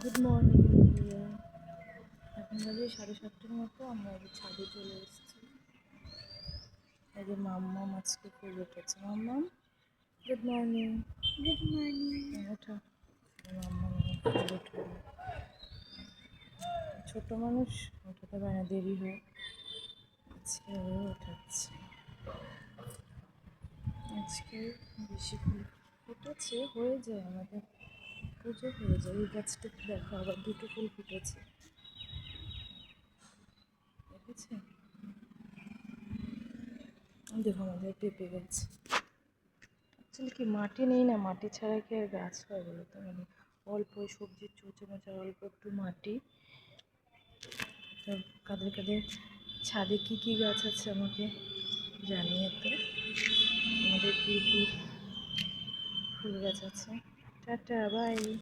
Good morning বন্ধুরা। এখন বাজে 7:30টার মতো। আমরা এই ছাদে চলে এসেছি। এই যে মাম্মাম আজকে ফুল উঠেছে। মাম্মাম গুড মর্নিং। Good morning. ওঠা। মাম্মাম ফুল উঠবে। ছোট মানুষ ওঠাতে পারে না, দেরি হয়। আজকে ও ওঠাচ্ছে। আজকে বেশি ফুল ফুটেছে, হয়ে যায় আমাদের পুজো হয়ে যায়। এই গাছটা দেখো, আবার দুটো ফুল ফুটেছে, দেখেছে? দেখো আমাদের পেঁপে গাছ। অ্যাকচুয়ালি কি মাটি নেই না, মাটি ছাড়া কি আর গাছ হয় বলো তো? মানে অল্প সবজির চোচা মোচা, অল্প একটু মাটি। তো কাদের কাদের ছাদে কী কী গাছ আছে আমাকে জানিয়ে তো, আমাদের কী কী ফুল গাছ আছে। Tata, by.